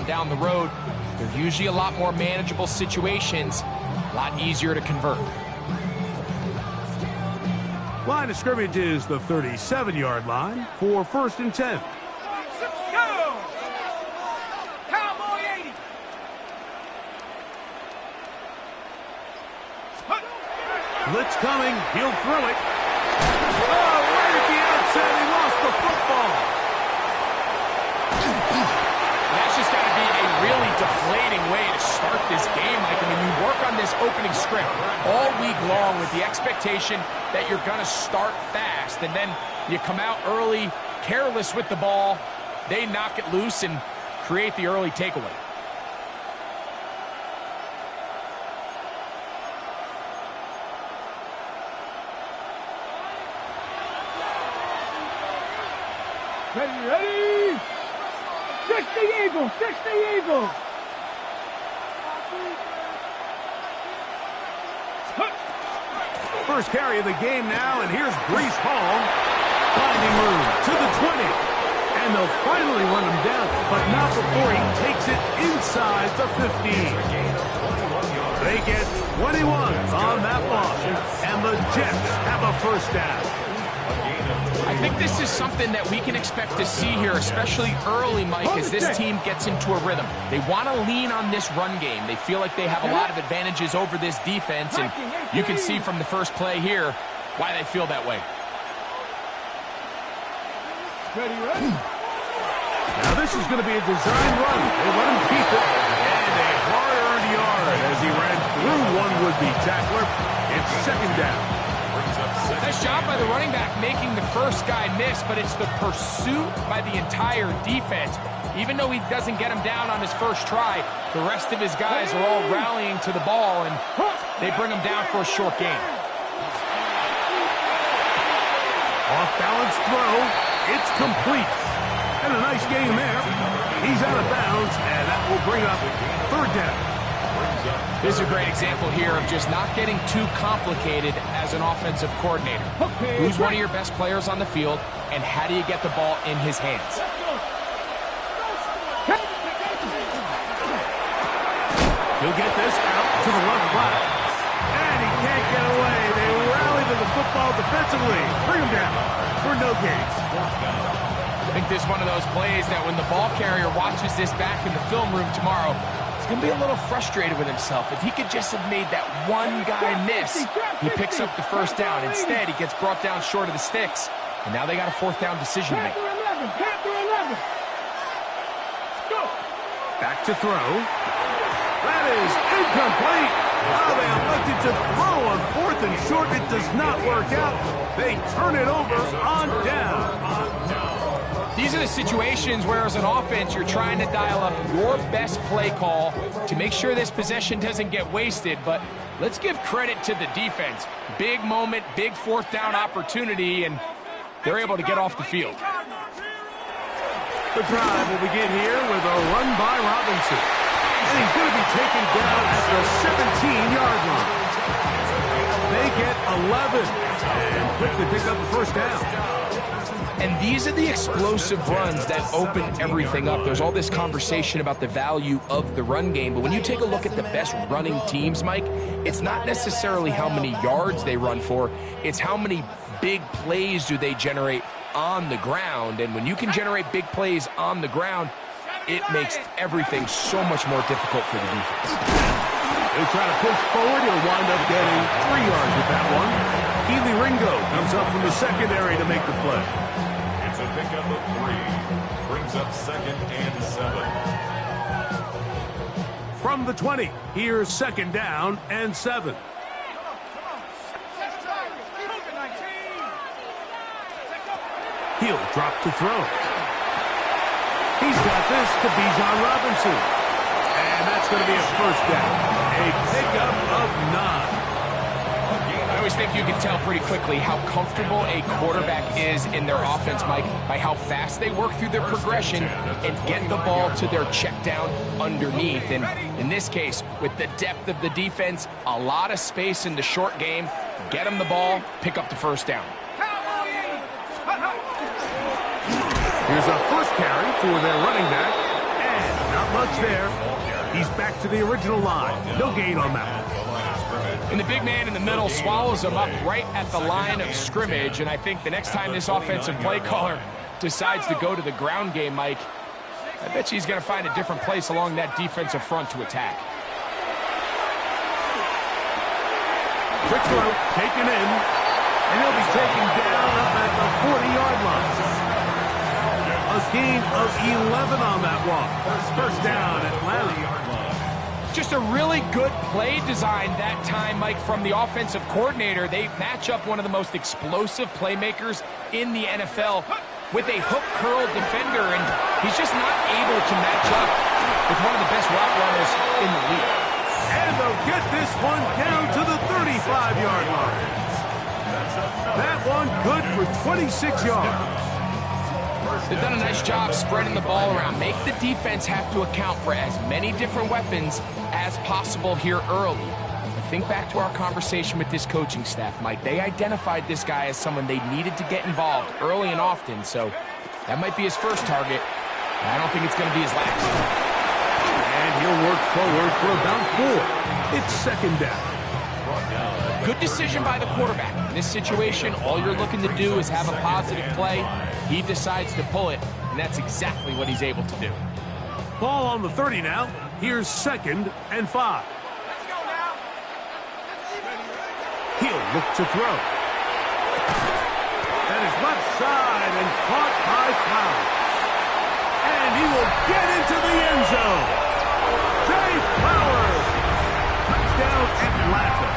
touchdown down the road. They're usually a lot more manageable situations, a lot easier to convert. Line of scrimmage is the 37-yard line for 1st and 10. Blitz coming. He'll throw it. Oh, right at the outset, he lost the football. That's just got to be a really deflating way to start this game. Like, I mean, you work on this opening script all week long with the expectation that you're going to start fast, and then you come out early, careless with the ball. They knock it loose and create the early takeaway. Ready? Fix the eagle! Fix the eagle! First carry of the game now, and here's Breece Hall. Finding room to the 20. And they'll finally run him down, but not before he takes it inside the 15. They get 21 on that loss, and the Jets have a first down. I think this is something that we can expect to see here, especially early, Mike, as this team gets into a rhythm. They want to lean on this run game. They feel like they have a lot of advantages over this defense, and you can see from the first play here why they feel that way. Ready? Now this is going to be a design run. They let him keep it, and a hard-earned yard as he ran through one would-be tackler. It's 2nd down. Nice job by the running back making the first guy miss, but it's the pursuit by the entire defense. Even though he doesn't get him down on his first try, the rest of his guys are all rallying to the ball, and they bring him down for a short gain. Off-balance throw. It's complete. And a nice gain there. He's out of bounds, and that will bring up 3rd down. This is a great example here of just not getting too complicated as an offensive coordinator. Who's one of your best players on the field, and how do you get the ball in his hands? He'll get this out to the left flat. And he can't get away. They rally to the football defensively. Bring him down for no gains. I think this is one of those plays that when the ball carrier watches this back in the film room tomorrow, he's going to be a little frustrated with himself. If he could just have made that one guy miss, he picks up the first down. Instead, he gets brought down short of the sticks, and now they got a 4th down decision to make. Back to throw. That is incomplete. Oh, they elected to throw on 4th and short. It does not work out. They turn it over on down. These are the situations where, as an offense, you're trying to dial up your best play call to make sure this possession doesn't get wasted. But let's give credit to the defense. Big moment, big 4th down opportunity, and they're able to get off the field. The drive will begin here with a run by Robinson. And he's going to be taken down at the 17-yard line. They get 11 and quickly pick up the 1st down. And these are the explosive runs that open everything up. There's all this conversation about the value of the run game, but when you take a look at the best running teams, Mike, it's not necessarily how many yards they run for, it's how many big plays do they generate on the ground. And when you can generate big plays on the ground, it makes everything so much more difficult for the defense. They try to push forward. He'll wind up getting 3 yards with that one. Keely Ringo comes up from the secondary to make the play. It's a pickup of 3. Brings up 2nd and 7. From the 20, here's 2nd down and 7. He'll drop to throw. He's got this to Bijan Robinson. And that's going to be a 1st down. A pickup of 9. I always think you can tell pretty quickly how comfortable a quarterback is in their offense, Mike, by how fast they work through their progression and get the ball to their check down underneath. And in this case, with the depth of the defense, a lot of space in the short game, get them the ball, pick up the 1st down. Here's a 1st carry for their running back, and not much there. He's back to the original line. No gain on that one. And the big man in the middle swallows him up right at the line of scrimmage. And I think the next time this offensive play caller decides to go to the ground game, Mike, I bet you he's going to find a different place along that defensive front to attack. Quick throw, taken in, and he'll be taken down up at the 40-yard line. A gain of 11 on that one. First down, Atlanta. Just a really good play design that time, Mike, from the offensive coordinator. They match up one of the most explosive playmakers in the NFL with a hook curl defender, and he's just not able to match up with one of the best route runners in the league. And they'll get this one down to the 35-yard line. That one good for 26 yards. They've done a nice job spreading the ball around. Make the defense have to account for as many different weapons as possible here early. But think back to our conversation with this coaching staff, Mike. They identified this guy as someone they needed to get involved early and often, so that might be his first target. I don't think it's going to be his last. And he'll work forward for about 4. It's second down. Good decision by the quarterback. In this situation, all you're looking to do is have a positive play. He decides to pull it, and that's exactly what he's able to do. Ball on the 30 now. Here's 2nd and 5. He'll look to throw. That is left side and caught by Flowers. And he will get into the end zone. Zay Flowers. Touchdown Atlanta.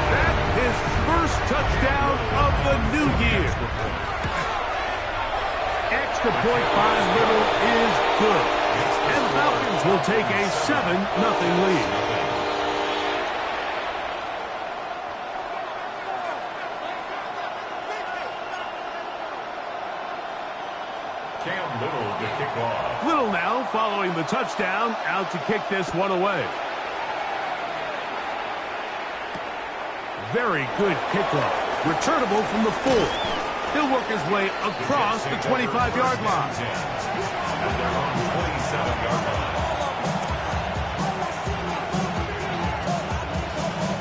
That's his first touchdown of the new year. Extra point by Little is good. And the Falcons will take a 7-0 lead. Little to kick off. Little now following the touchdown, out to kick this one away. Very good kickoff. Returnable from the 4. He'll work his way across the 25-yard line. And they're on 27-yard line.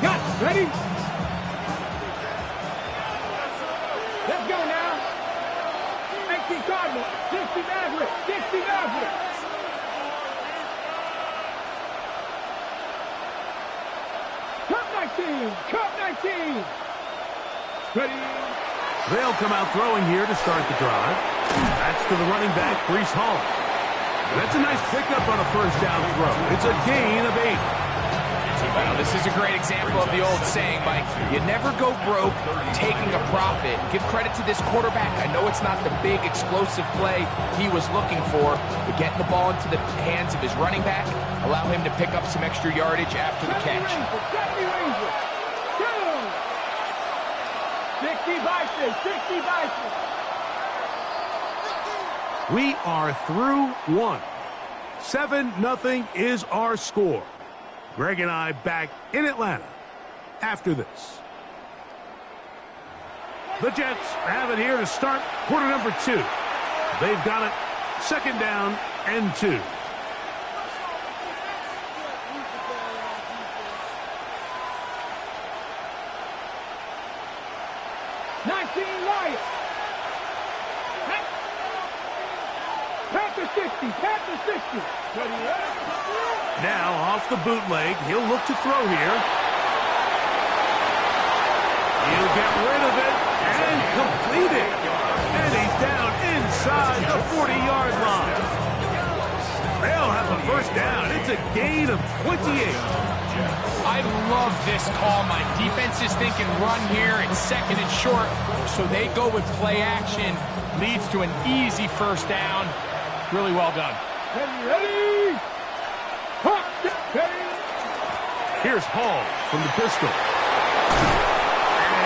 Got ready? Let's go now. 18 Cardinals, 60 Maverick, 60 Maverick. Cup 19, Cup 19. Ready? They'll come out throwing here to start the drive. That's to the running back, Breece Hall. That's a nice pickup on a first down throw. It's a gain of 8. Well, this is a great example of the old saying, Mike. You never go broke taking a profit. Give credit to this quarterback. I know it's not the big explosive play he was looking for, but getting the ball into the hands of his running back, allow him to pick up some extra yardage after the catch. 60 Bison, 60 Bison. We are through 1. 7-0 is our score. Greg and I back in Atlanta after this. The Jets have it here to start quarter number 2. They've got it 2nd down and 2. Panther 60, Panther 60. Now off the bootleg, he'll look to throw here. He'll get rid of it and complete it. And he's down inside the 40-yard line. They'll have a first down. It's a gain of 28. I love this call. My defense is thinking run here. It's 2nd and short, so they go with play action. Leads to an easy first down. Really well done. Ready? Here's Hall from the pistol.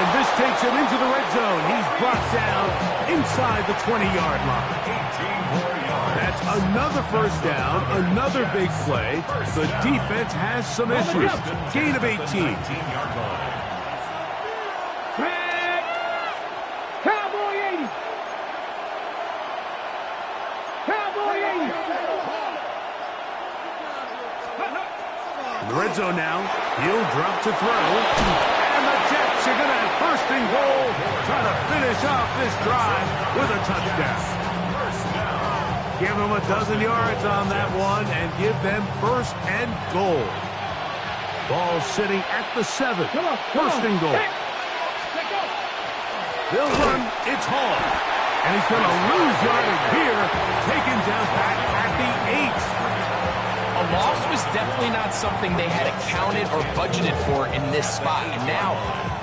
And this takes him into the red zone. He's brought down inside the 20-yard line. That's another first down, another big play. The defense has some issues. Gain of 18. Cowboy 80. Cowboy 80. In the red zone now. He'll drop to throw. And the Jets are going to have first and goal. Trying to finish off this drive with a touchdown. Give them a dozen yards on that one and give them first and goal. Ball sitting at the 7. First and goal. They'll run. It's Hall. And he's going to lose yardage here. Taken down back at the 8. A loss was definitely not something they had accounted or budgeted for in this spot. And now,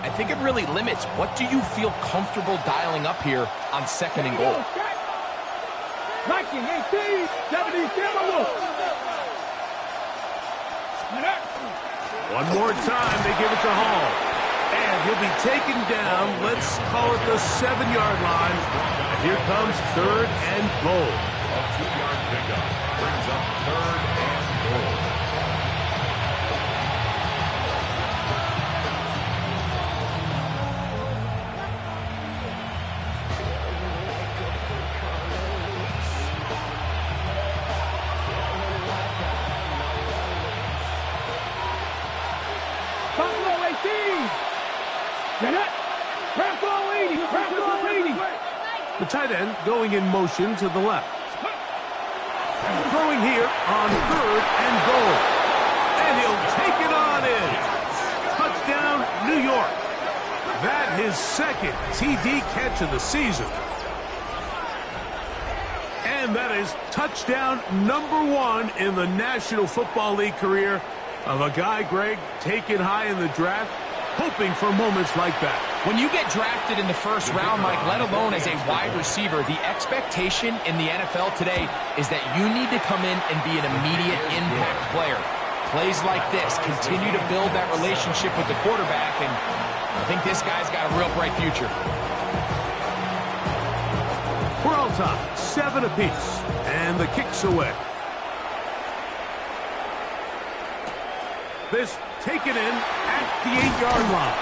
I think it really limits what do you feel comfortable dialing up here on second and goal. One more time, they give it to Hall. And he'll be taken down, let's call it the 7-yard line. And here comes third and goal. A 2-yard pickup brings up third and goal. The tight end going in motion to the left. Throwing here on third and goal. And he'll take it on in. Touchdown, New York. That his second TD catch of the season. And that is touchdown number 1 in the National Football League career of a guy, Greg, taken high in the draft, hoping for moments like that. When you get drafted in the first round, Mike, let alone as a wide receiver, the expectation in the NFL today is that you need to come in and be an immediate impact player. Plays like this continue to build that relationship with the quarterback, and I think this guy's got a real bright future. We're all tied, 7 apiece, and the kick's away. This taken in at the 8-yard line.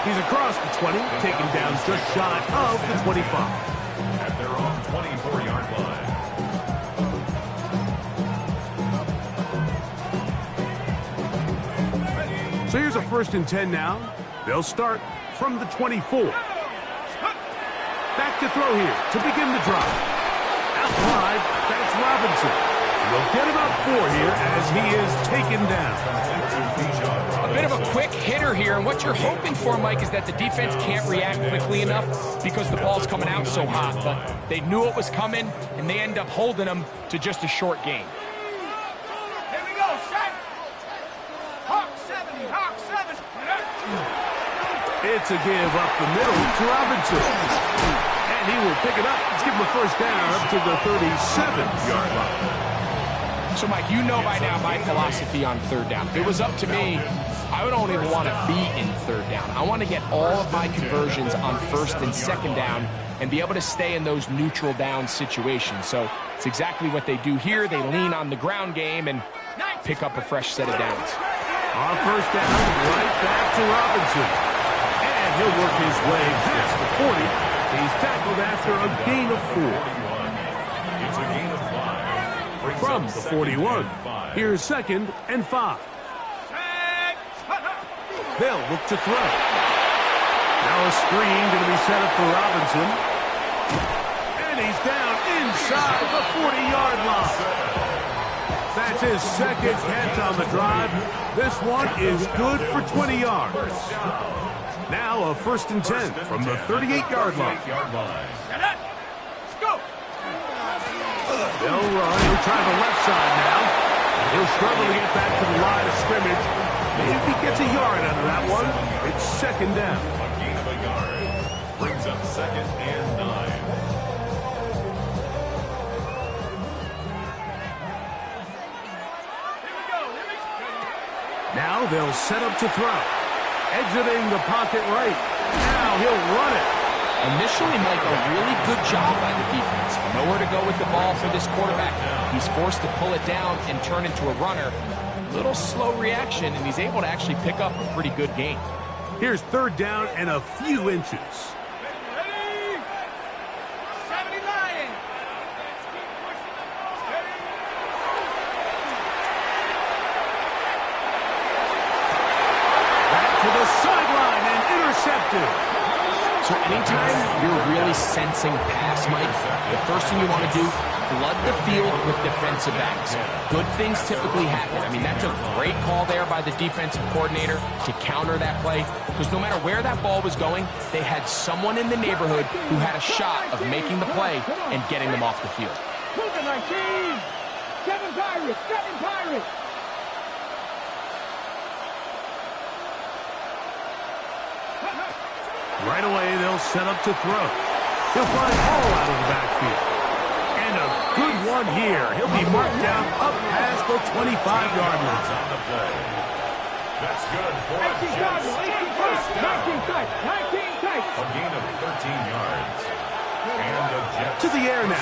He's across the 20, taken down just shy of the 25. At their own 24-yard line. So here's a first and 10 now. They'll start from the 24. Back to throw here to begin the drive. Out wide, that's Robinson. They'll get about 4 here as he is taken down. A bit of a quick hitter here, and what you're hoping for, Mike, is that the defense can't react quickly enough because the ball's coming out so hot. But they knew it was coming, and they end up holding them to just a short gain. Here we go, set. Hawk 70, Hawk 7. It's a give up the middle to Robinson. And he will pick it up. Let's give him a first down up to the 37-yard line. So, Mike, you know by now my philosophy on third down. If it was up to me, I don't even want to be in third down. I want to get all of my conversions on first and second down and be able to stay in those neutral down situations. So it's exactly what they do here. They lean on the ground game and pick up a fresh set of downs. On first down, right back to Robinson. And he'll work his way past the 40. He's tackled after a gain of 4. It's a gain of 5. From the 41, here's second and 5. They'll look to throw. Now a screen going to be set up for Robinson. And he's down inside the 40-yard line. That's his second catch on the drive. This one is good for 20 yards. Now a first and 10 from the 38-yard line. They'll run. He'll try the left side now. He'll struggle to get back to the line of scrimmage. Maybe gets a yard out of that one. It's second down. A gain of a yard brings up second and 9. Now they'll set up to throw. Exiting the pocket right. Now he'll run it. Initially, Mike, a really good job by the defense. Nowhere to go with the ball for this quarterback. He's forced to pull it down and turn into a runner. Little slow reaction, and he's able to actually pick up a pretty good gain. Here's third down and a few inches. Ready? 79. sideline and intercepted. So anytime you're really sensing pass, Mike, the first thing you want to do, flood the field with defensive backs. Good things typically happen. I mean, that's a great call there by the defensive coordinator to counter that play, because no matter where that ball was going, they had someone in the neighborhood who had a shot of making the play and getting them off the field. 19. 7 Pirates. 7 Pirates. Right away, they'll set up to throw. He'll find Hall out of the backfield. And a good one here. He'll be marked down up past the 25-yard line. On the play. That's good for a 18 Jets. First down. 19 tight. 19 tight. A gain of 13 yards. And the Jets. To the air now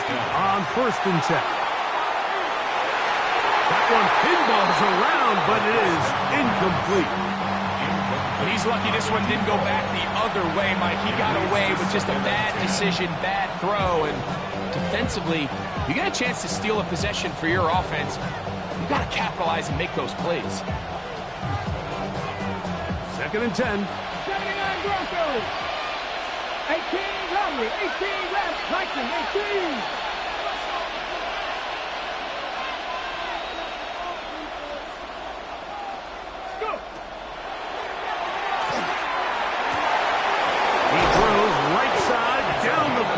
on 1st and 10. That one pinballs around, but it is incomplete. But he's lucky this one didn't go back the other way, Mike. He got away with just a bad decision, bad throw, and defensively, you get a chance to steal a possession for your offense. You got to capitalize and make those plays. 2nd and 10. 79 Broncos. 18 Romney. 18 left. Tyson. 18.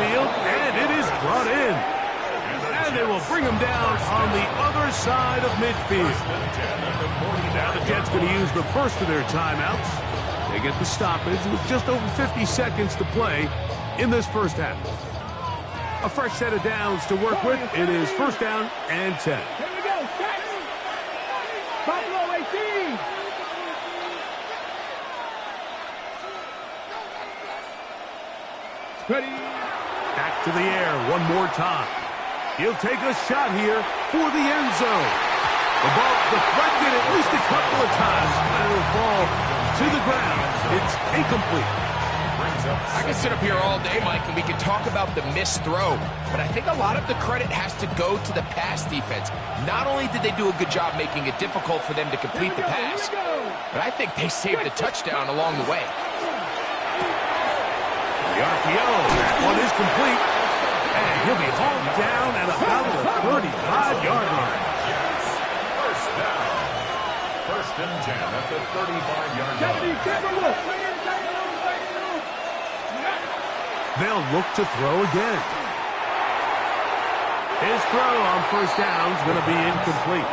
And it is brought in. And they will bring him down on the other side of midfield. Now the Jets going to use the first of their timeouts. They get the stoppage with just over 50 seconds to play in this first half. A fresh set of downs to work with. It is 1st down and 10. Here we go. Set. Buffalo 18. Ready. Back to the air one more time. He'll take a shot here for the end zone. The ball deflected at least a couple of times, and it'll fall to the ground. It's incomplete. I can sit up here all day, Mike, and we can talk about the missed throw, but I think a lot of the credit has to go to the pass defense. Not only did they do a good job making it difficult for them to complete the pass, but I think they saved a touchdown along the way. The RPO, that one is complete, and he'll be hauled down at about the 35-yard line. Yes, 1st down. 1st and 10 at the 35-yard line. They'll look to throw again. His throw on 1st down is going to be incomplete.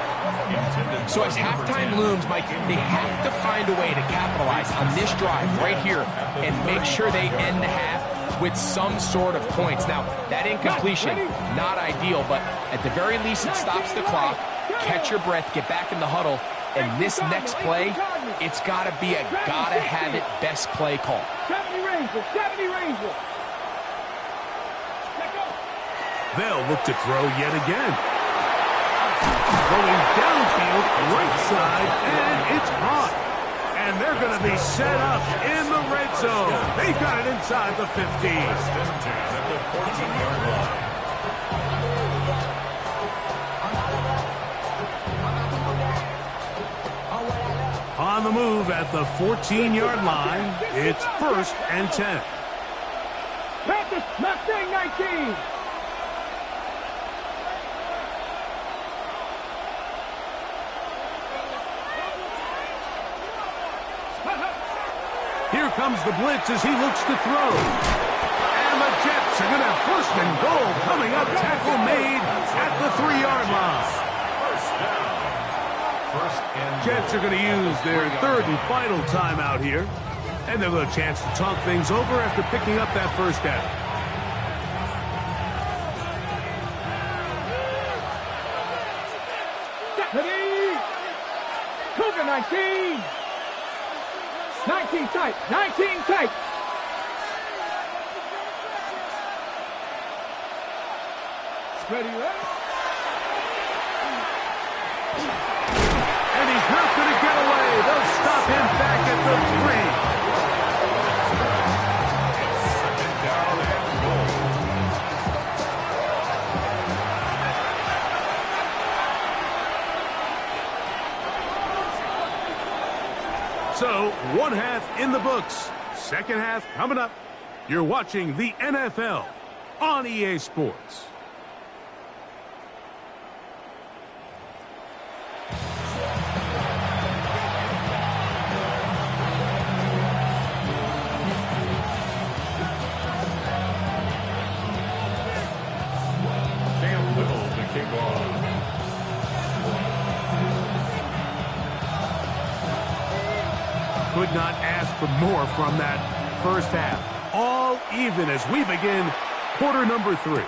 So as halftime looms, Mike, they have to find a way to capitalize on this drive right here and make sure they end the half with some sort of points. Now, that incompletion, not ideal, but at the very least it stops the clock. Catch your breath, get back in the huddle, and this next play, it's got to be a gotta-have-it best play call. 70 Rangers. 70 Rangers. They'll look to throw yet again. Going downfield, right side, and it's caught. And they're going to be set up in the red zone. They've got it inside the 15. 1st and 10 at the 14-yard line. On the move at the 14-yard line, it's 1st and 10. Panthers, Mustang 19. Here comes the blitz as he looks to throw. And the Jets are going to have 1st and goal coming up. Tackle made at the 3-yard line. 1st down. 1st and Jets are going to use their 3rd and final timeout here. And they'll have a chance to talk things over after picking up that 1st down. Ready. Cougar 19. 19 tight. 19 tight. Ready, ready. And he's not going to get away. They'll stop him back at the 3. So, one half in the books. Second half coming up. You're watching the NFL on EA Sports. Cam Little to kick off. Could not ask for more from that first half. All even as we begin quarter number 3.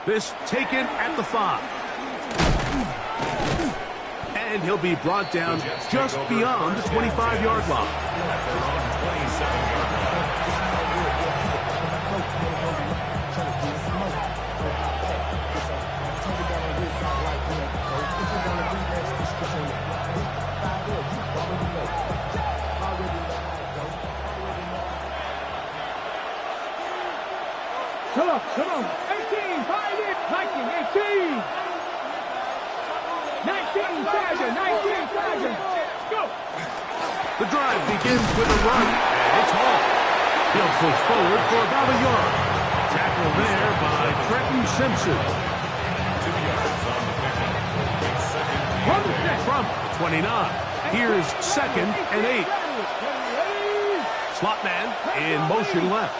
This taken at the 5. And he'll be brought down just beyond the 25-yard line. Come on. 18, find it. 19, 18. 19, Sergeant. 19, Sergeant. Go. The drive begins with a run, and it's home. He'll push forward for about a yard. Tackle there by Trenton Simpson. 2 yards on the pickup. It's second and 8. From 29. Here's second and 8. Slot man in motion left.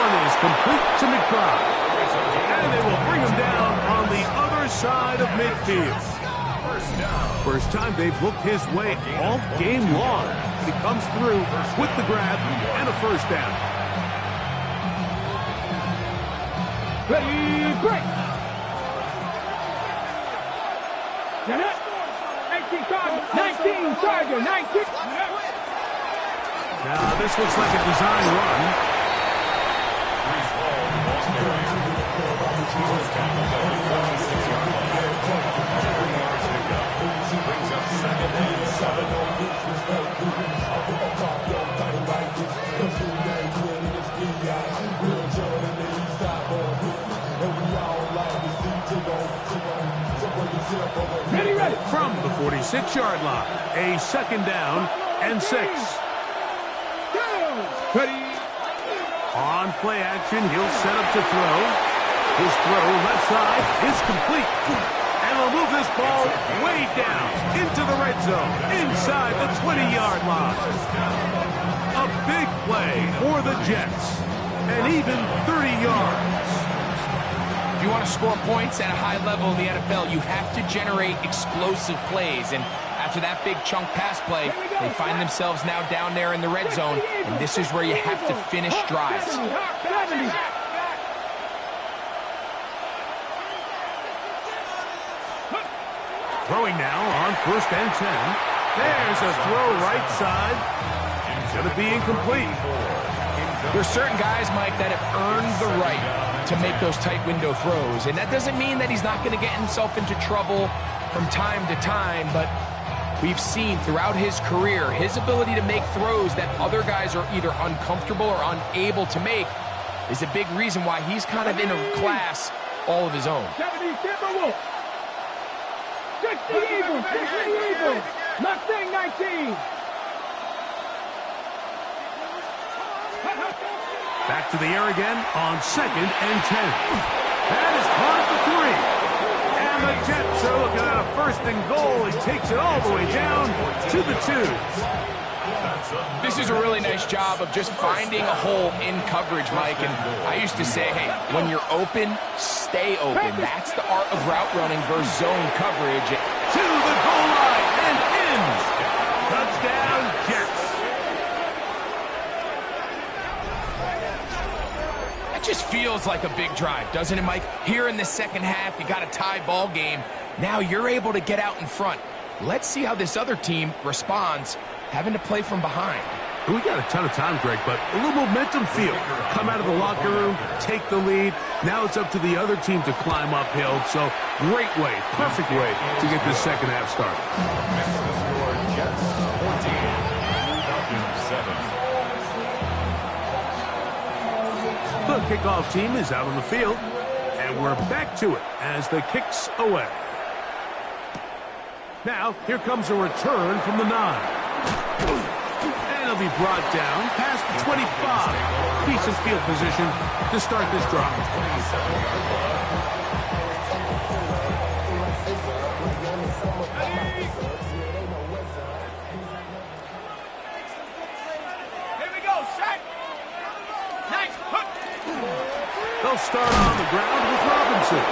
Is complete to McBride. And they will bring him down on the other side of midfield. First time they've looked his way all game long. He comes through with the grab and a first down. Ready, break. 19, Sergeant. 19. Now this looks like a design run. Ready. From the 46-yard line, a second down and 6. Ready. On play action, he'll set up to throw. His throw left side is complete. And they'll move this ball way down into the red zone, inside the 20-yard line. A big play for the Jets, and even 30 yards. If you want to score points at a high level in the NFL, you have to generate explosive plays. And after that big chunk pass play, they find themselves now down there in the red zone, and this is where you have to finish drives. Throwing now on first and 10. There's a throw right side. It's going to be incomplete. There's certain guys, Mike, that have earned the right to make those tight window throws. And that doesn't mean that he's not going to get himself into trouble from time to time, but we've seen throughout his career his ability to make throws that other guys are either uncomfortable or unable to make is a big reason why he's kind of in a class all of his own. 70, Timberwolf. 60 Eagles. Mustang 19. Back to the air again on second and 10. That is caught for 3. And the Jets are looking at a first and goal. He takes it all the way down to the 2. This is a really nice job of just finding a hole in coverage, Mike. And I used to say, hey, when you're open, stay open. That's the art of route running versus zone coverage. To the goal line and in. Touchdown, Jets. That just feels like a big drive, doesn't it, Mike? Here in the second half, you got a tie ball game. Now you're able to get out in front. Let's see how this other team responds, having to play from behind. We got a ton of time, Greg, but a little momentum feel. Come out of the locker room, take the lead. Now it's up to the other team to climb uphill. So great way, perfect way to get this second half started. The score, Jets 14, Falcons 7. The kickoff team is out on the field, and we're back to it as the kick's away. Now, here comes a return from the 9. And he'll be brought down past the 25. Decent field position to start this drive. Here we go, set. Nice hook. They'll start on the ground with Robinson.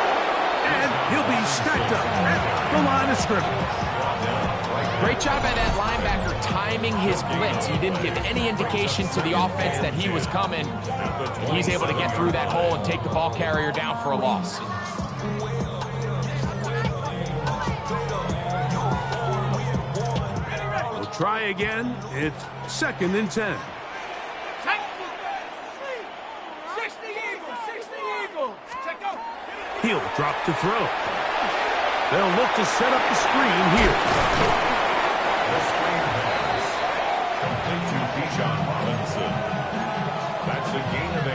And he'll be stacked up at the line of scrimmage. Great job by that linebacker timing his blitz. He didn't give any indication to the offense that he was coming. And he's able to get through that hole and take the ball carrier down for a loss. We'll try again. It's 2nd and 10. 60 Eagles, 60 Eagles. Check out. He'll drop to throw. They'll look to set up the screen here. The screen pass. Complete to Bijan Robinson. That's a gain of 8.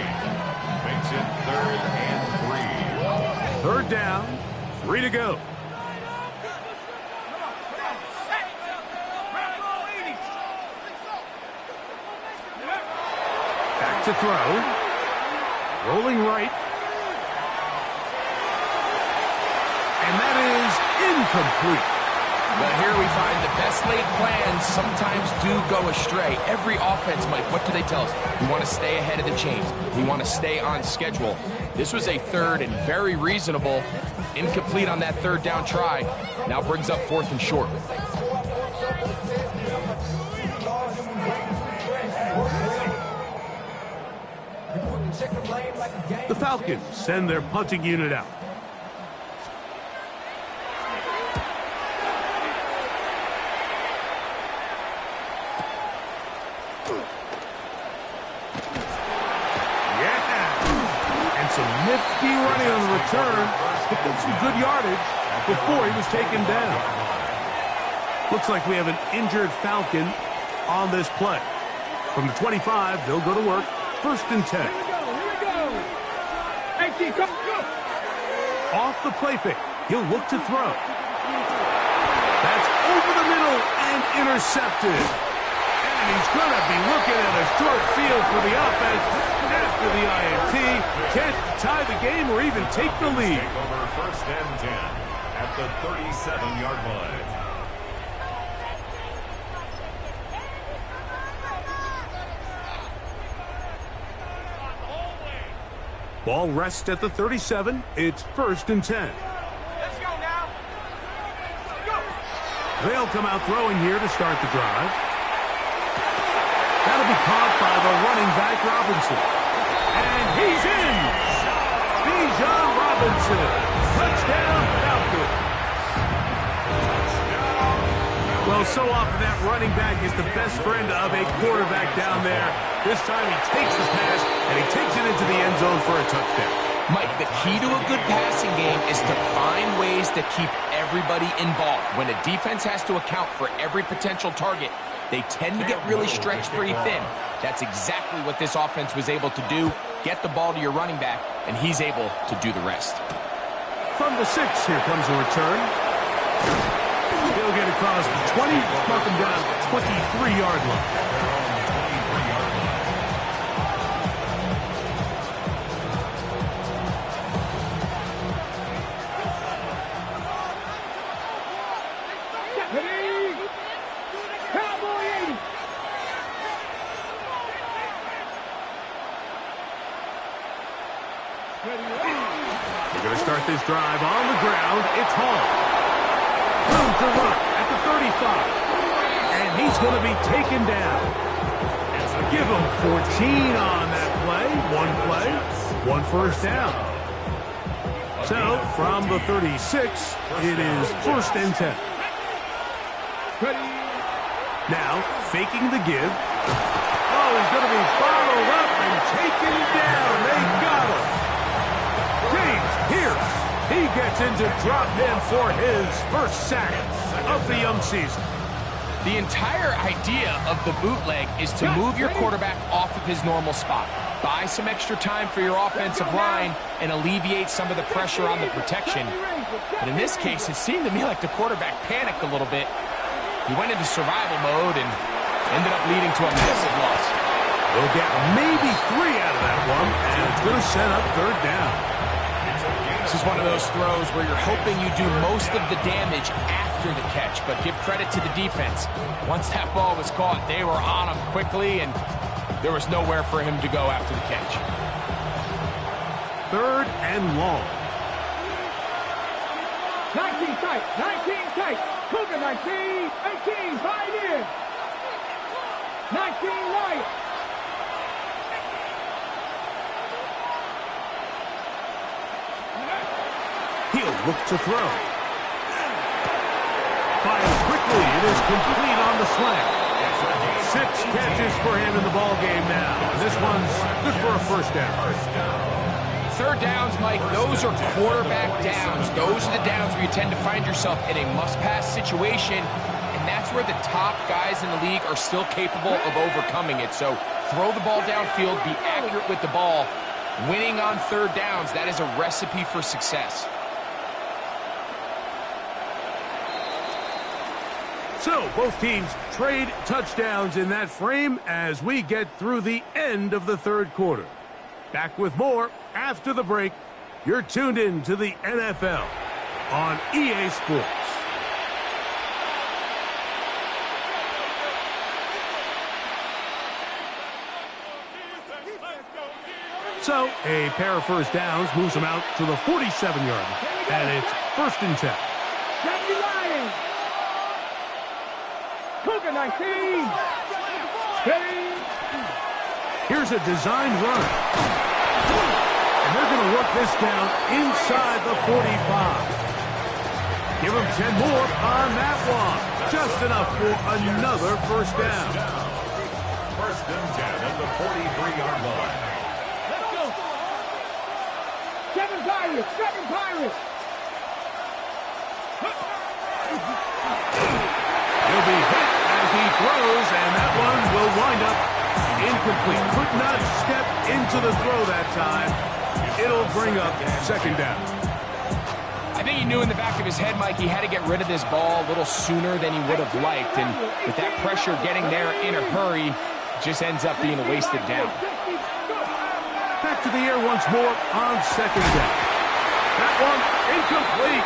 Makes it 3rd and 3. 3rd down. 3 to go. Back to throw. Rolling right. And that is incomplete. Well, here we find the best laid plans sometimes do go astray. Every offense, Mike, what do they tell us? We want to stay ahead of the chains. We want to stay on schedule. This was a 3rd and very reasonable. Incomplete on that 3rd down try. Now brings up 4th and short. The Falcons send their punting unit out. Nifty running on the return. Picked up some good yardage before he was taken down. Looks like we have an injured Falcon on this play. From the 25, they'll go to work. 1st and 10. Here we go. Hey, T, come, go. Off the play fake. He'll look to throw. That's over the middle and intercepted. And he's going to be looking at a short field for the offense. After the INT, can't tie the game or even take the lead. Over 1st and 10 at the 37-yard line. Ball rests at the 37. It's 1st and 10. Let's go now. Go. They'll come out throwing here to start the drive. That'll be caught by the running back, Robinson. And he's in! Bijan Robinson. Touchdown, Falcons. Well, so often that running back is the best friend of a quarterback down there. This time he takes the pass, and he takes it into the end zone for a touchdown. Mike, the key to a good passing game is to find ways to keep everybody involved. When a defense has to account for every potential target, they tend to get really stretched pretty thin. That's exactly what this offense was able to do. Get the ball to your running back, and he's able to do the rest. From the 6, here comes a return. He'll get across the 20, knock him down to the 23-yard line. They're going to start this drive on the ground. It's Hall. Room to run at the 35. And he's going to be taken down. Give him 14 on that play. One first down. So, from the 36, it is 1st and 10. Now, faking the give. Oh, he's going to be bottled up and taken down. They got him. James Pierce, he gets into drop in for his first sack of the young season. The entire idea of the bootleg is to move your quarterback off of his normal spot. buy some extra time for your offensive line and alleviate some of the pressure on the protection. But in this case, it seemed to me like the quarterback panicked a little bit. He went into survival mode and ended up leading to a massive loss. They'll get maybe 3 out of that one, and it's going to set up third down. This is one of those throws where you're hoping you do most of the damage after the catch, but give credit to the defense. Once that ball was caught, they were on him quickly, and there was nowhere for him to go after the catch. Third and long. 19 tight, 19 tight. Cougar 19, 18, fight in. 19 right. He'll look to throw. Fires quickly. It is complete on the slant. 6 catches for him in the ball game now. This one's good for a first down. Third downs, Mike, those are quarterback downs. Those are the downs where you tend to find yourself in a must-pass situation, and that's where the top guys in the league are still capable of overcoming it. So throw the ball downfield, be accurate with the ball. Winning on third downs, that is a recipe for success. So both teams trade touchdowns in that frame as we get through the end of the third quarter. Back with more after the break. You're tuned in to the NFL on EA Sports. So a pair of first downs moves them out to the 47-yard line, and it's 1st and 10. Cougar 19. Here's a designed run. And they're going to work this down inside the 45. Give them 10 more on that one. Just enough for another first down. 1st and 10 at the 43-yard line. Let's go. 7 Pirates, 7 Pirates. He'll be hit as he throws, and that one will wind up incomplete. Could not step into the throw that time. It'll bring up 2nd down. I think he knew in the back of his head, Mike, he had to get rid of this ball a little sooner than he would have liked. And with that pressure getting there in a hurry, it just ends up being a wasted down. Back to the air once more on 2nd down. That one incomplete.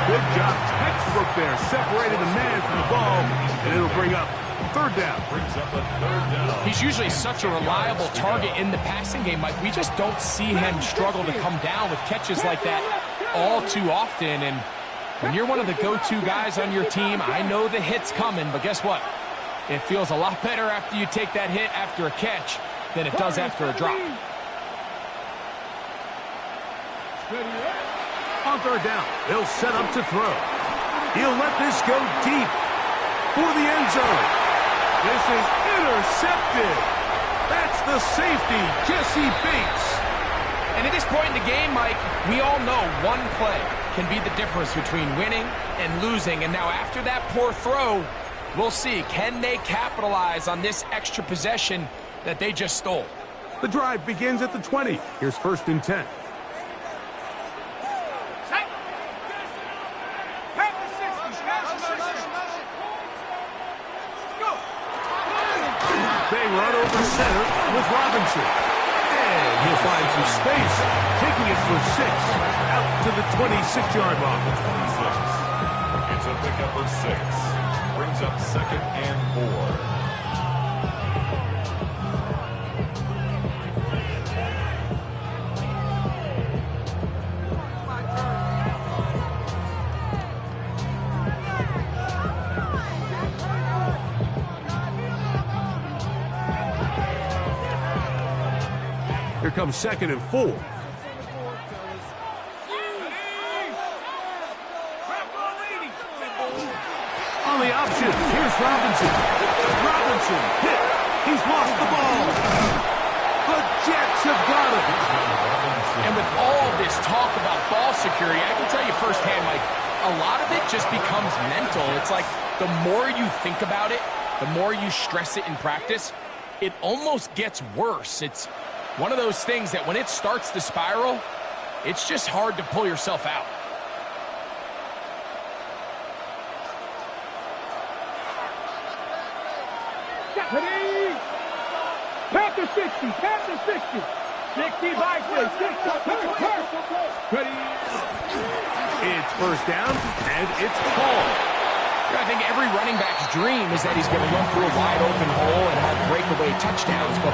Good job. Textbook there. Separated the man from the ball, and it'll bring up 3rd down. He's usually such a reliable target in the passing game, Mike. We just don't see him struggle to come down with catches like that all too often. And when you're one of the go-to guys on your team, I know the hit's coming, but guess what? It feels a lot better after you take that hit after a catch than it does after a drop. On 3rd down, they'll set up to throw. He'll let this go deep for the end zone. This is intercepted. That's the safety, Jesse Bates. And at this point in the game, Mike, we all know one play can be the difference between winning and losing. And now after that poor throw, we'll see, can they capitalize on this extra possession that they just stole? The drive begins at the 20. Here's 1st and 10. They run over center with Robinson. And he'll find some space, taking it for 6 out to the 26-yard line. It's a pickup of 6. Brings up 2nd and 4. Here comes 2nd and 4. On the option, here's Robinson. Robinson hit. He's lost the ball. The Jets have got him. And with all this talk about ball security, I can tell you firsthand, Mike, a lot of it just becomes mental. It's like the more you think about it, the more you stress it in practice, it almost gets worse. It's One of those things that when it starts to spiral, it's just hard to pull yourself out. Ready? Count to 60. Count to 60. 60 by 60. Ready? It's first down, and it's called. I think every running back's dream is that he's going to run through a wide open hole and have breakaway touchdowns, but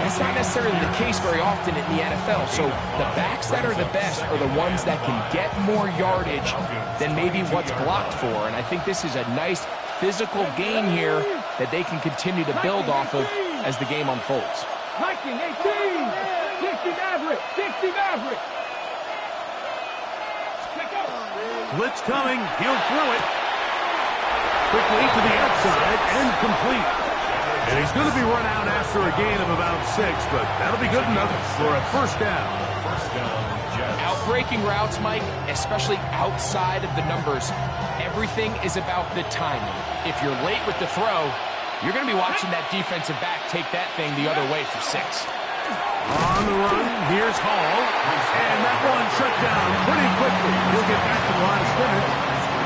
that's not necessarily the case very often in the NFL. So the backs that are the best are the ones that can get more yardage than maybe what's blocked for. And I think this is a nice physical gain here that they can continue to build off of as the game unfolds. 19, 18, 60 Maverick, 60 Maverick. Blitz coming, he'll throw it. Quickly to the outside and complete. And he's going to be run out after a gain of about 6, but that'll be good enough for a first down. Outbreaking routes, Mike, especially outside of the numbers, everything is about the timing. If you're late with the throw, you're going to be watching that defensive back take that thing the other way for 6. On the run, here's Hall. And that one shut down pretty quickly. He'll get back to the line of scrimmage.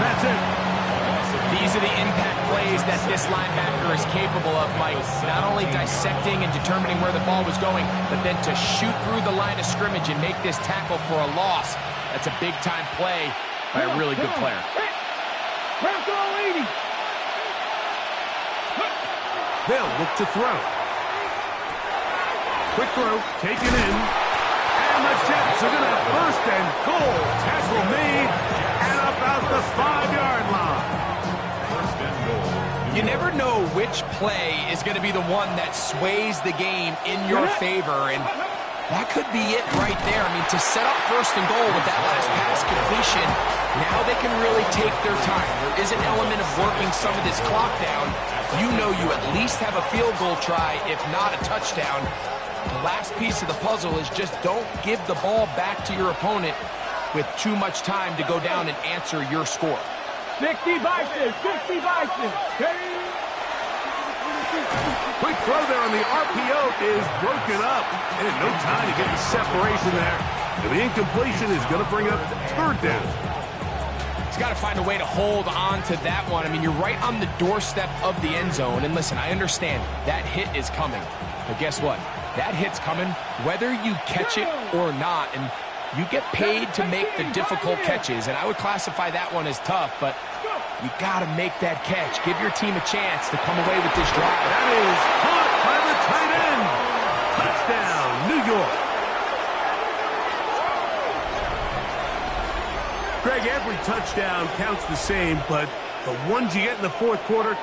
That's it. These are the impact plays that this linebacker is capable of, Mike. Not only dissecting and determining where the ball was going, but then to shoot through the line of scrimmage and make this tackle for a loss. That's a big-time play by a really good player. They'll look to throw. Quick throw, taken in. And the Jets are going to have first and goal. Tackle made and about the 5-yard line. You never know which play is going to be the one that sways the game in your favor, and that could be it right there. I mean, to set up first and goal with that last pass completion, now they can really take their time. There is an element of working some of this clock down. You know you at least have a field goal try, if not a touchdown. The last piece of the puzzle is just don't give the ball back to your opponent with too much time to go down and answer your score. 60 by 6, 60 by 6. Quick throw there on the RPO is broken up. And no time to get the separation there. And the incompletion is going to bring up third down. He's got to find a way to hold on to that one. I mean, you're right on the doorstep of the end zone. And listen, I understand that hit is coming. But guess what? That hit's coming whether you catch it or not. And you get paid to make the difficult catches, and I would classify that one as tough, but you got to make that catch. Give your team a chance to come away with this drive. That is caught by the tight end. Touchdown, New York. Greg, every touchdown counts the same, but the ones you get in the fourth quarter,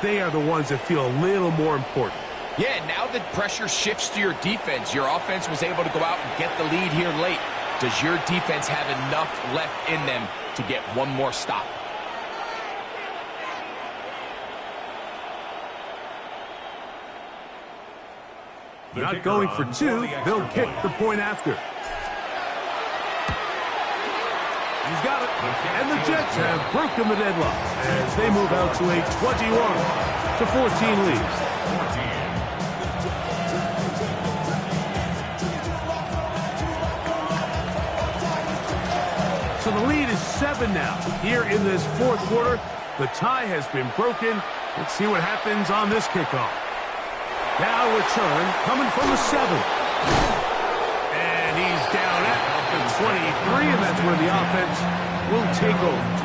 they are the ones that feel a little more important. Yeah, now that pressure shifts to your defense, your offense was able to go out and get the lead here late. Does your defense have enough left in them to get one more stop? Not going for 2, they'll kick the point after. He's got it. And the Jets have broken the deadlock as they move out to a 21-14 lead. So the lead is 7 now. Here in this fourth quarter, the tie has been broken. Let's see what happens on this kickoff. Now return coming from the 7. And he's down at the 23, and that's where the offense will take over.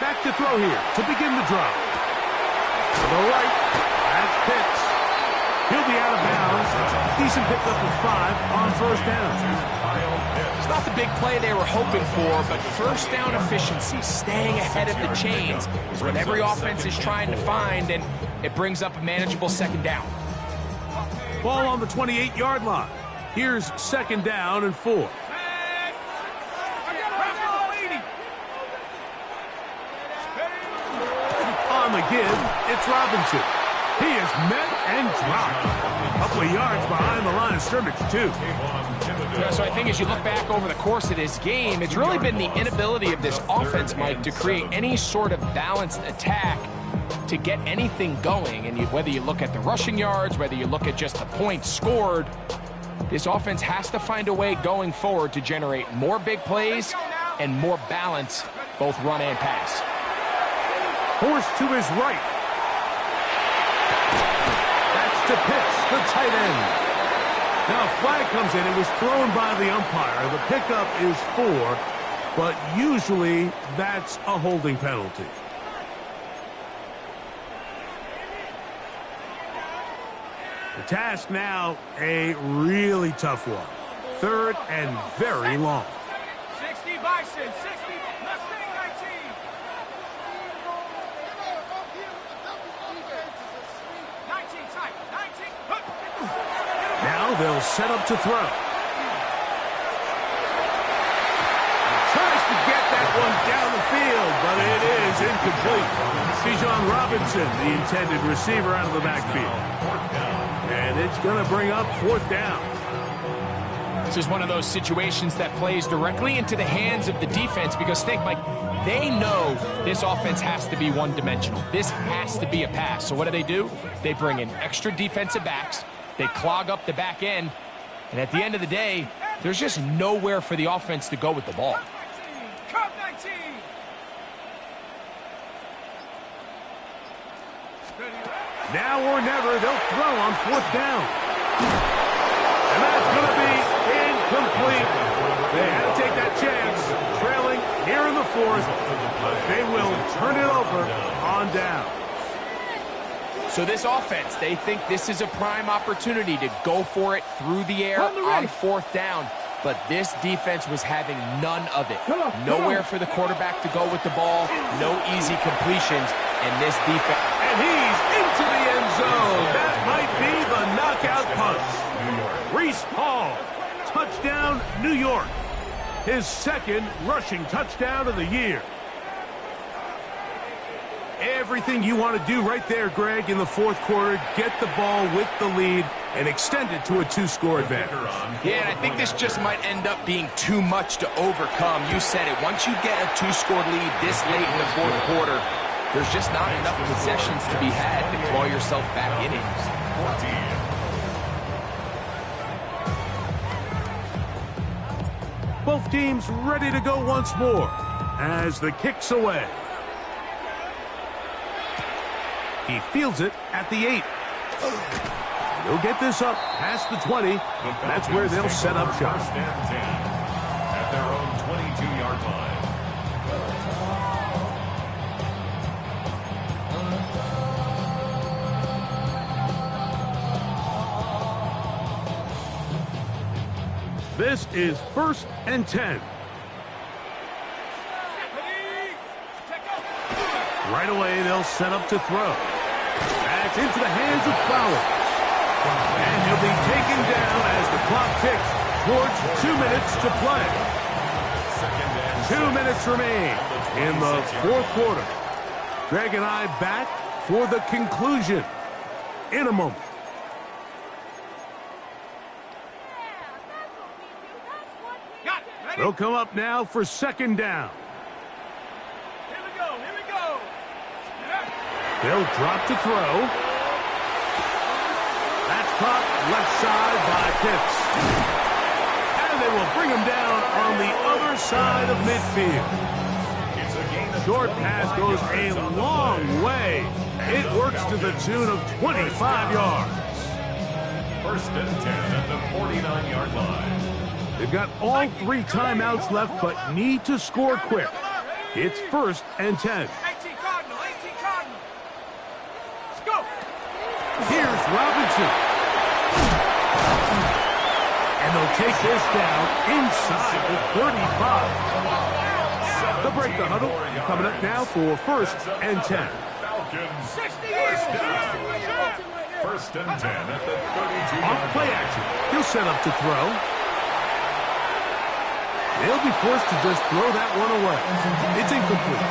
Back to throw here to begin the drive. To the right, that's Pitts. He'll be out of bounds. Decent pickup of 5 on first down. It's not the big play they were hoping for, but first down efficiency, staying ahead of the chains, is what every offense is trying to find, and it brings up a manageable second down. Ball on the 28-yard line. Here's second down and 4. it's Robinson. He is met and dropped. A couple of yards behind the line of scrimmage, too. Yeah, so I think as you look back over the course of this game, it's really been the inability of this offense, Mike, to create any sort of balanced attack to get anything going. And whether you look at the rushing yards, whether you look at just the points scored, this offense has to find a way going forward to generate more big plays and more balance, both run and pass. Forced to his right. That's to Pitts, the tight end. Now a flag comes in. It was thrown by the umpire. The pickup is 4, but usually that's a holding penalty. The task now, a really tough one. 3rd and very long. 60 Bison, 60 Mustang 19. Now they'll set up to throw. Tries to get that one down the field, but it is incomplete. Bijan Robinson, the intended receiver, out of the backfield. And it's going to bring up 4th down. This is one of those situations that plays directly into the hands of the defense because, think, Mike, they know this offense has to be one-dimensional. This has to be a pass. So what do? They bring in extra defensive backs. They clog up the back end. And at the end of the day, there's just nowhere for the offense to go with the ball. Cup 19. Now or never, they'll throw on 4th down. And that's going to be incomplete. They had to take that chance, trailing here in the 4th. But they will turn it over on down. So this offense, they think this is a prime opportunity to go for it through the air on 4th down. But this defense was having none of it. Nowhere for the quarterback to go with the ball. No easy completions. And this defense... And he's into the end zone. That might be the knockout punch. Reese Hall, touchdown, New York. His 2nd rushing touchdown of the year. Everything you want to do right there, Greg, in the 4th quarter. Get the ball with the lead and extend it to a 2-score advantage. Yeah, and I think this just might end up being too much to overcome. You said it. Once you get a 2-score lead this late in the 4th quarter, there's just not enough possessions to be had to claw yourself back in it. Both teams ready to go once more as the kick's away. He fields it at the 8. He'll get this up past the 20. That's where they'll set up shop. First and 10 at their own 22-yard line. This is 1st and 10. Right away, they'll set up to throw. That's into the hands of Flowers. And he'll be taken down as the clock ticks towards 2 minutes to play. 2 minutes remain in the 4th quarter. Greg and I back for the conclusion in a moment. They'll come up now for 2nd down. Here we go. They'll drop to throw. That's caught left side by Pitts. And they will bring him down on the other side of midfield. Short pass goes a long way. It works to the tune of 25 yards. 1st and 10 at the 49-yard line. They've got all 3 timeouts left, but need to score quick. It's 1st and 10. 18 Cardinal. Let's go. Here's Robinson. And they'll take this down inside the 35. They'll break the huddle. Coming up now for 1st and 10. 60 years. 1st and 10 at the 32-yard Off play action. He'll set up to throw. They'll be forced to just throw that one away. It's incomplete.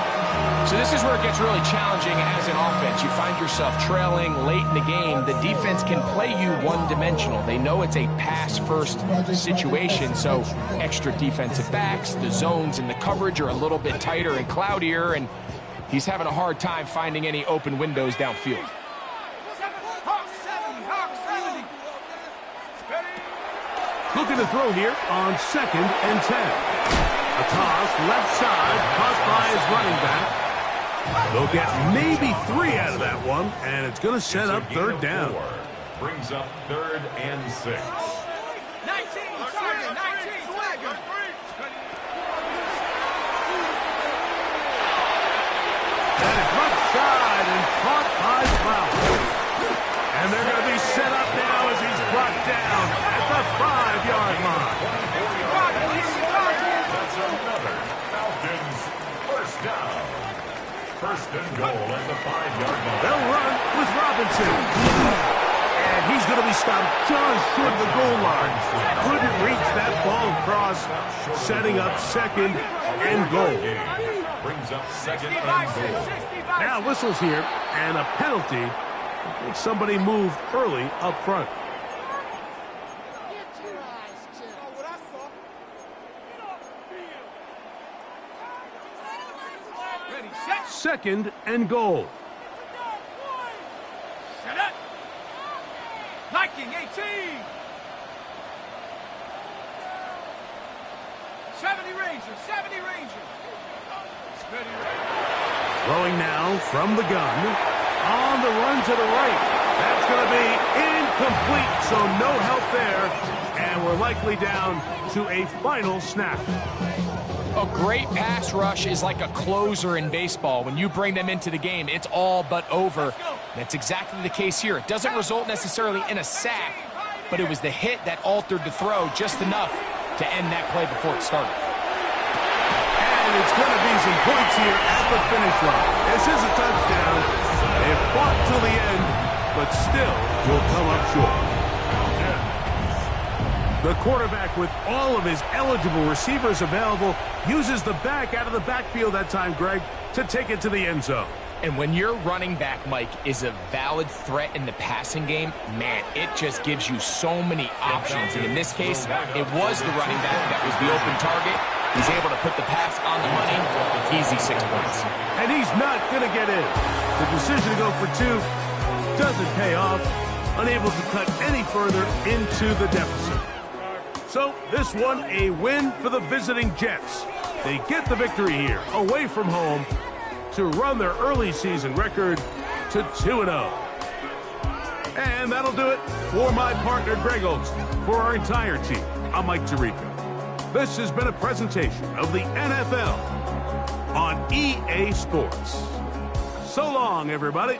So this is where it gets really challenging as an offense. You find yourself trailing late in the game. The defense can play you one-dimensional. They know it's a pass-first situation, so extra defensive backs, the zones and the coverage are a little bit tighter and cloudier, and he's having a hard time finding any open windows downfield. Looking to throw here on 2nd and 10. A toss left side, caught by his running back. They'll get maybe 3 out of that one, and it's going to set up 3rd down. Brings up 3rd and 6. 19, Sergeant, 19, swagger. That is left side and caught by Flower. And they're going to be set up now as he's brought down at the 5-yard line. That's another Falcons first down. 1st and goal at the 5-yard line. They'll run with Robinson. And he's going to be stopped just short of the goal line. Couldn't reach that ball across, setting up 2nd and goal. Brings up 2nd and goal. Now whistles here, and a penalty. I think somebody moved early up front. Set. 2nd and goal. Set up. Liking 18. 70 Rangers, 70 Rangers. Throwing now from the gun. On the run to the right. That's going to be incomplete, so no help there. And we're likely down to a final snap. A great pass rush is like a closer in baseball. When you bring them into the game, it's all but over. That's exactly the case here. It doesn't result necessarily in a sack, but it was the hit that altered the throw just enough to end that play before it started. And it's going to be some points here at the finish line. This is a touchdown. They fought till the end, but still will come up short. The quarterback, with all of his eligible receivers available, uses the back out of the backfield that time, Greg, to take it to the end zone. And when your running back, Mike, is a valid threat in the passing game, man, it just gives you so many options. And in this case, it was the running back that was the open target. He's able to put the pass on the money. Easy 6 points. And he's not going to get in. The decision to go for 2 doesn't pay off. Unable to cut any further into the deficit. So this one a win for the visiting Jets. They get the victory here, away from home, to run their early season record to 2-0. And that'll do it for my partner, Greg Olson. For our entire team, I'm Mike Tirico. This has been a presentation of the NFL on EA Sports. So long, everybody.